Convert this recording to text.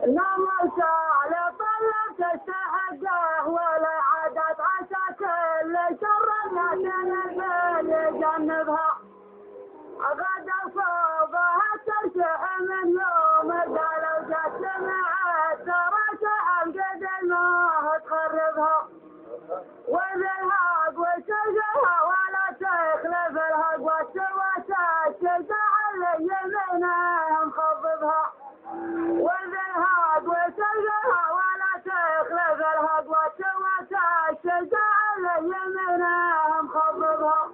نمرت على طلبت استحقه ولا عادت عسى كل شر الناس يجنبها. غدا صوبها ترشح من يوم قالوا جت سمعت ترى شحن قد الموت تخربها. وذهب وسجها ولا تخلف الهق والسواسة الشجاع اللي يمينها مخضبها. وذهب وسجها ولا تخلف الهق والسواسة الشجاع اللي يمينها مخضبها.